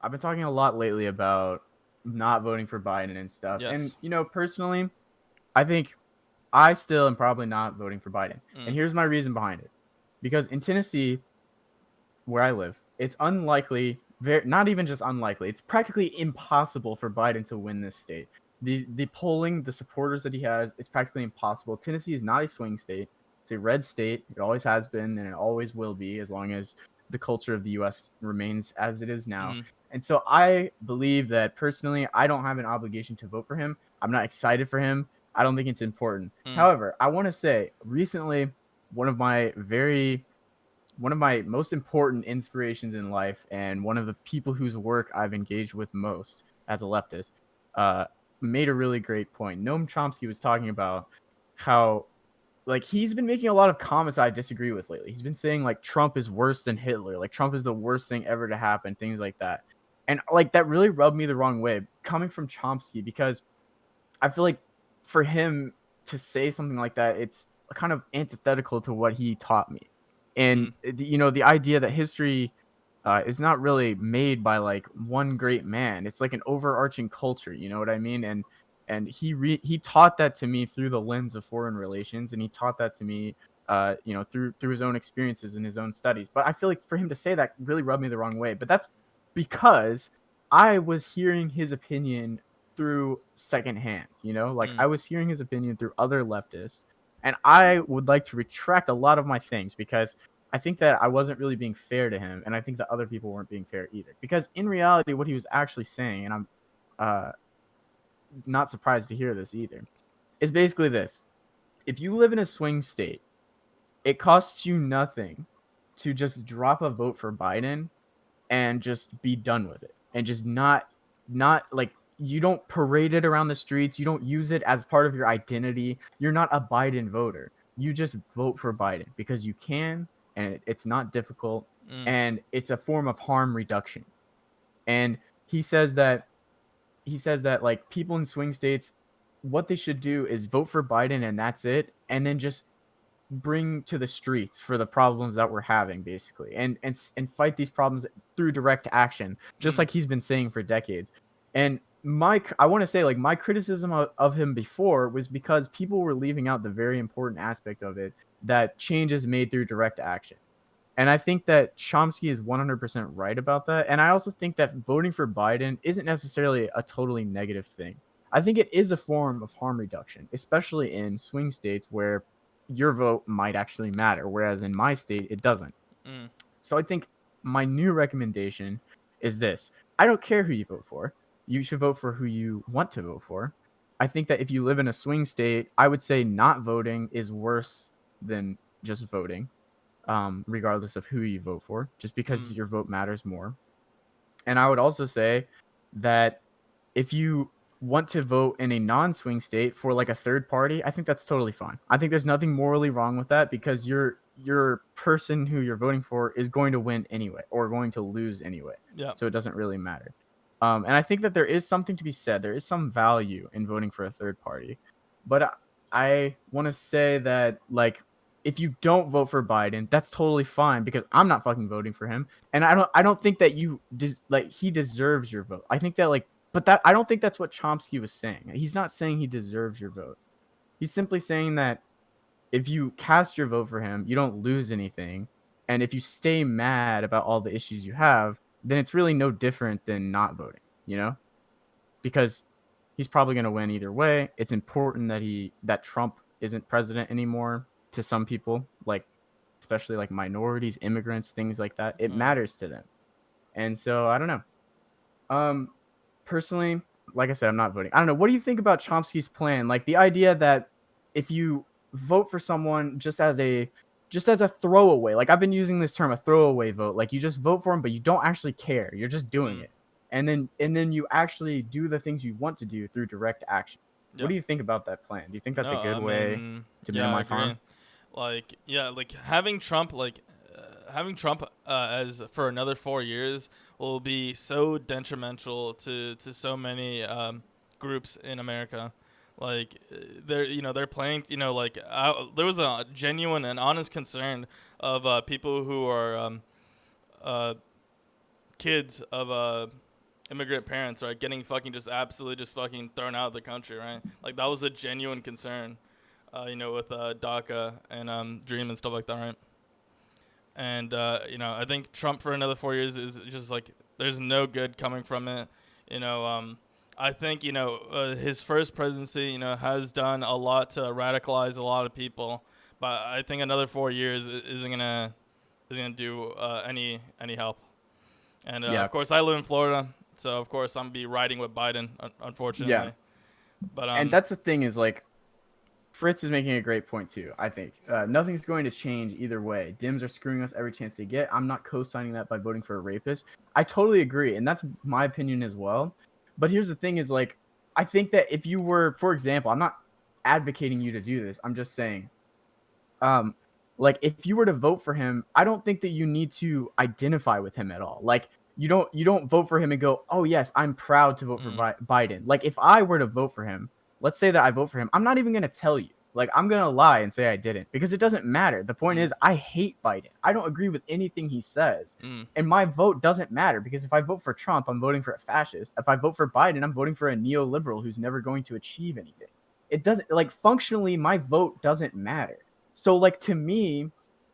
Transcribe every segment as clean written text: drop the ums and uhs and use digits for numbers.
I've been talking a lot lately about not voting for Biden and stuff. And, Yes. personally, I think I still am probably not voting for Biden. And Mm. here's my reason behind it. Because in Tennessee, where I live, it's unlikely, not even just unlikely, it's practically impossible for Biden to win this state. The polling, the supporters that he has, it's practically impossible. Tennessee is not a swing state. It's a red state. It always has been and it always will be as long as the culture of the US remains as it is now. Mm. And so I believe that personally, I don't have an obligation to vote for him. I'm not excited for him. I don't think it's important. Mm. However, I want to say recently, one of my very one of my most important inspirations in life and one of the people whose work I've engaged with most as a leftist uh, made a really great point. Noam Chomsky was talking about how like he's been making a lot of comments I disagree with lately. He's been saying like Trump is worse than Hitler, like Trump is the worst thing ever to happen, things like that. And like that really rubbed me the wrong way coming from Chomsky because I feel like for him to say something like that, it's kind of antithetical to what he taught me. And Mm. the idea that history is not really made by like one great man. It's like an overarching culture. You know what I mean? And he taught that to me through the lens of foreign relations, and he taught that to me, through his own experiences and his own studies. But I feel like for him to say that really rubbed me the wrong way. But that's because I was hearing his opinion through secondhand, like Mm. I was hearing his opinion through other leftists, and I would like to retract a lot of my things because I think that I wasn't really being fair to him, and I think that other people weren't being fair either. Because in reality, what he was actually saying, and I'm uh, not surprised to hear this either, is basically this: if you live in a swing state, it costs you nothing to just drop a vote for Biden and just be done with it and just not like you don't parade it around the streets, you don't use it as part of your identity. You're not a Biden voter. You just vote for Biden because you can, and it's not difficult, Mm. and it's a form of harm reduction. And he says that like people in swing states, what they should do is vote for Biden and that's it, and then just bring to the streets for the problems that we're having basically, and fight these problems through direct action, just Mm. like he's been saying for decades. And I want to say like my criticism of him before was because people were leaving out the very important aspect of it, that change is made through direct action. And I think that Chomsky is 100% right about that. And I also think that voting for Biden isn't necessarily a totally negative thing. I think it is a form of harm reduction, especially in swing states where your vote might actually matter, whereas in my state, it doesn't. Mm. So I think my new recommendation is this: I don't care who you vote for. You should vote for who you want to vote for. I think that if you live in a swing state, I would say not voting is worse than just voting, regardless of who you vote for, just because Mm. your vote matters more. And I would also say that if you want to vote in a non-swing state for like a third party, I think that's totally fine. I think there's nothing morally wrong with that because your person who you're voting for is going to win anyway or going to lose anyway. Yeah. So it doesn't really matter. And I think that there is something to be said. There is some value in voting for a third party. But I want to say that like if you don't vote for Biden, that's totally fine because I'm not fucking voting for him, and I don't think that like he deserves your vote. I think that like, but that I don't think that's what Chomsky was saying. He's not saying he deserves your vote. He's simply saying that if you cast your vote for him, you don't lose anything, and if you stay mad about all the issues you have, then it's really no different than not voting. Because he's probably going to win either way. It's important that Trump isn't president anymore to some people, like especially like minorities, immigrants, things like that. It Mm. matters to them. And so I don't know. Um Personally, like I said, I'm not voting. I don't know. What do you think about Chomsky's plan? Like the idea that if you vote for someone just as a throwaway, like I've been using this term, a throwaway vote, like you just vote for him, but you don't actually care. You're just doing Mm. it. And then you actually do the things you want to do through direct action. What Yeah. do you think about that plan? Do you think that's a No, good I way mean, to yeah, I minimize agree. harm? Like, yeah, like having Trump as for another 4 years will be so detrimental to so many groups in America. Like, they're playing, there was a genuine and honest concern of people who are uh, kids of immigrant parents, right, getting fucking just absolutely just fucking thrown out of the country, right? Like that was a genuine concern, with DACA and Dream and stuff like that, right? And I think Trump for another 4 years is just like there's no good coming from it. I think his first presidency has done a lot to radicalize a lot of people, but I think another 4 years isn't gonna do any help. And Yeah, of course, I live in Florida, so of course I'm gonna be riding with Biden, yeah. unfortunately. But And that's the thing is like Fritz is making a great point too. I think nothing's going to change either way. Dims are screwing us every chance they get. I'm not co-signing that by voting for a rapist. I totally agree, and that's my opinion as well. But here's the thing: is like I think that if you were, for example, I'm not advocating you to do this. I'm just saying, um, like if you were to vote for him, I don't think that you need to identify with him at all. Like you don't vote for him and go, oh yes, I'm proud to vote for Biden. Like if I were to vote for him, let's say that I vote for him, I'm not even gonna tell you. Like I'm gonna lie and say I didn't because it doesn't matter. The point is I hate Biden. I don't agree with anything he says. And my vote doesn't matter because if I vote for Trump, I'm voting for a fascist. If I vote for Biden, I'm voting for a neoliberal who's never going to achieve anything. It doesn't like functionally my vote doesn't matter. So like to me,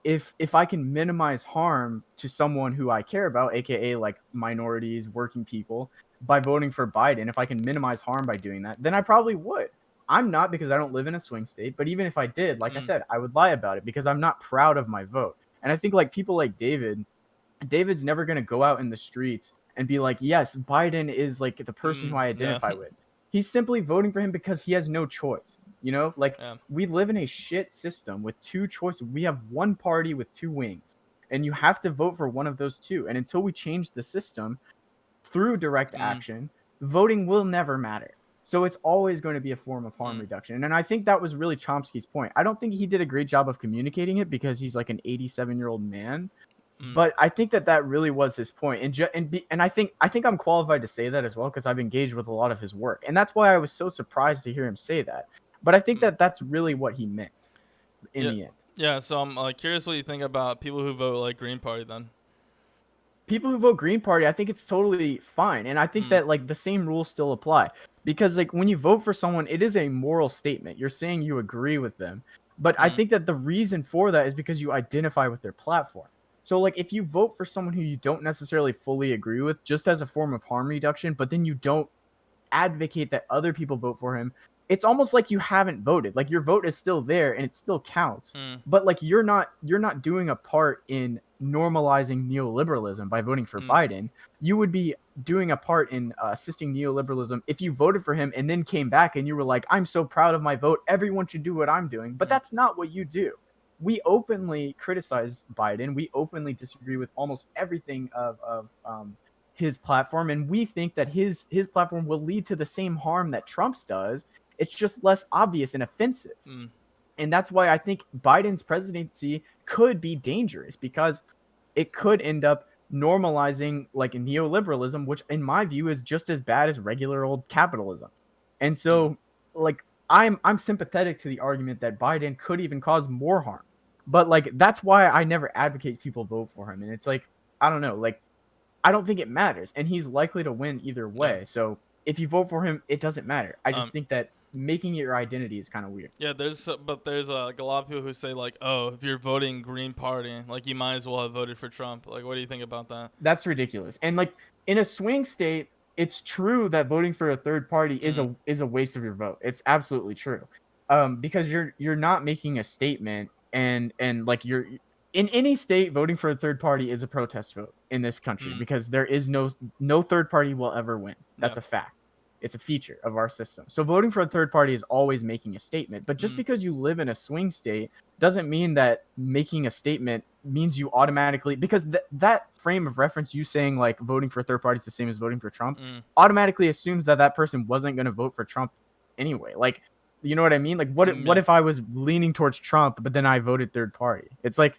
if I can minimize harm to someone who I care about, aka like minorities, working people, by voting for Biden, if I can minimize harm by doing that, then I probably would. I'm not because I don't live in a swing state, but even if I did, like I said, I would lie about it because I'm not proud of my vote. And I think like people like David's never going to go out in the streets and be like, yes, Biden is like the person who I Yeah. identify with. He's simply voting for him because he has no choice. Like Yeah. we live in a shit system with two choices. We have one party with two wings, and you have to vote for one of those two. And until we change the system through direct action, voting will never matter. So it's always going to be a form of harm reduction. And I think that was really Chomsky's point. I don't think he did a great job of communicating it because he's like an 87-year-old man. But I think that really was his point. And I think I'm qualified to say that as well because I've engaged with a lot of his work. And that's why I was so surprised to hear him say that. But I think that that's really what he meant in the end. Yeah, so I'm curious what you think about people who vote like Green Party then. People who vote Green Party, I think it's totally fine. And I think that like the same rules still apply. Because like when you vote for someone, it is a moral statement. You're saying you agree with them. But I think that the reason for that is because you identify with their platform. So like if you vote for someone who you don't necessarily fully agree with just as a form of harm reduction, but then you don't advocate that other people vote for him, it's almost like you haven't voted. Like your vote is still there and it still counts. But like you're not doing a part in normalizing neoliberalism by voting for Biden. You would be doing a part in assisting neoliberalism if you voted for him and then came back and you were like, I'm so proud of my vote. Everyone should do what I'm doing. But that's not what you do. We openly criticize Biden. We openly disagree with almost everything of his platform, and we think that his platform will lead to the same harm that Trump's does. It's just less obvious and offensive. And that's why I think Biden's presidency could be dangerous because it could end up normalizing like neoliberalism, which in my view is just as bad as regular old capitalism. And so like I'm sympathetic to the argument that Biden could even cause more harm. But like that's why I never advocate people vote for him. And it's like I don't know, like I don't think it matters, and he's likely to win either way. Yeah. So if you vote for him, it doesn't matter. I just think that making it your identity is kind of weird. Yeah, there's like a lot of people who say like, oh, if you're voting Green Party, like you might as well have voted for Trump. Like, what do you think about that? That's ridiculous. And like in a swing state, it's true that voting for a third party is a waste of your vote. It's absolutely true, because you're not making a statement, and like you're in any state voting for a third party is a protest vote in this country because there is no third party will ever win. That's a fact. It's a feature of our system. So voting for a third party is always making a statement. But just because you live in a swing state doesn't mean that making a statement means you automatically, because that frame of reference, you saying like voting for a third party is the same as voting for Trump, automatically assumes that person wasn't going to vote for Trump anyway. Like, you know what I mean? Like what if I was leaning towards Trump, but then I voted third party? It's like,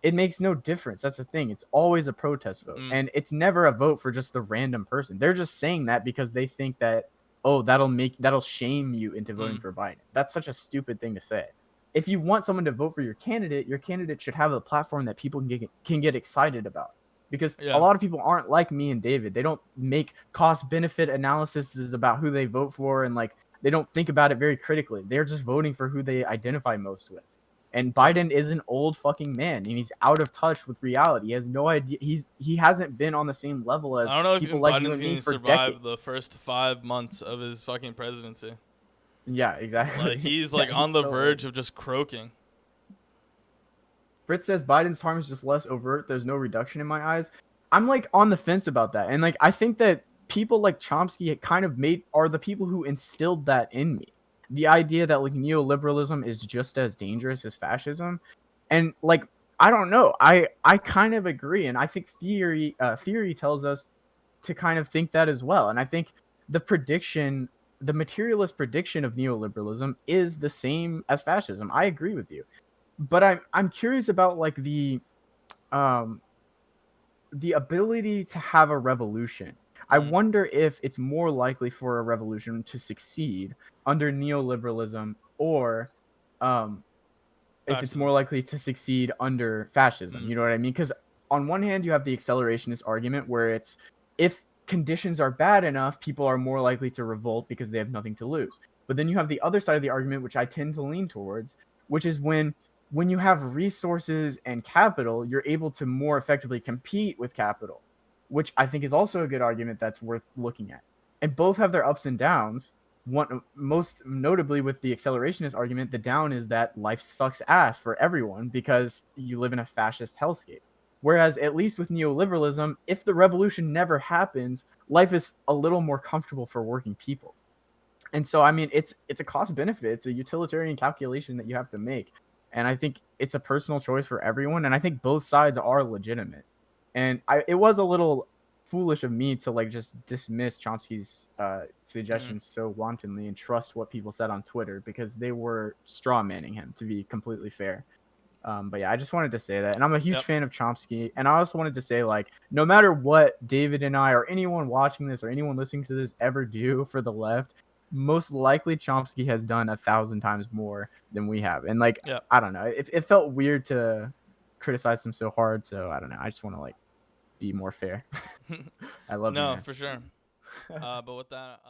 it makes no difference. That's the thing. It's always a protest vote. And it's never a vote for just the random person. They're just saying that because they think that, oh, that'll shame you into voting for Biden. That's such a stupid thing to say. If you want someone to vote for your candidate should have a platform that people can get excited about. because a Yeah. lot of people aren't like me and David. They don't make cost benefit analyses about who they vote for, and like they don't think about it very critically. They're just voting for who they identify most with. And Yeah. Biden is an old fucking man, and he's out of touch with reality. He has no idea. He hasn't been on the same level I as don't know if people even like you Biden's and me going to for survive the decades. first 5 months of his fucking presidency. Yeah, Like exactly. he's Yeah, like on he's the so old. verge of just croaking. Fritz says Biden's harm is just less overt. There's no reduction in my eyes. I'm like on the fence about that, and like I think that people like Chomsky kind of made are the people who instilled that in me. The idea that like neoliberalism is just as dangerous as fascism, and like I don't know, I kind of agree, and I think theory tells us to kind of think that as well, and I think the prediction. The materialist prediction of neoliberalism is the same as fascism. I agree with you, but I'm curious about like um the ability to have a revolution. I Mm. wonder if it's more likely for a revolution to succeed under neoliberalism, or um if it's more Fascism. likely to succeed under fascism. Mm. You know what I mean? Because on one hand, you have the accelerationist argument where it's if conditions are bad enough, people are more likely to revolt because they have nothing to lose. But then you have the other side of the argument, which I tend to lean towards, which is when you have resources and capital, you're able to more effectively compete with capital, which I think is also a good argument that's worth looking at. And both have their ups and downs. One most notably with the accelerationist argument, the down is that life sucks ass for everyone because you live in a fascist hellscape. Whereas at least with neoliberalism, if the revolution never happens, life is a little more comfortable for working people. And so I mean it's a cost benefit, it's a utilitarian calculation that you have to make. And I think it's a personal choice for everyone, and I think both sides are legitimate. And it was a little foolish of me to like just dismiss Chomsky's Mm. suggestions so wantonly and trust what people said on Twitter because they were straw manning him, to be completely fair. But yeah, I just wanted to say that, and I'm a huge Yep. fan of Chomsky. And I also wanted to say, like, no matter what David and I, or anyone watching this, or anyone listening to this, ever do for the left, most likely Chomsky has done 1,000 times more than we have. And like, Yep. I don't know, it felt weird to criticize him so hard. So I don't know. I just want to like be more fair. I love you, No, man. for sure. But with that.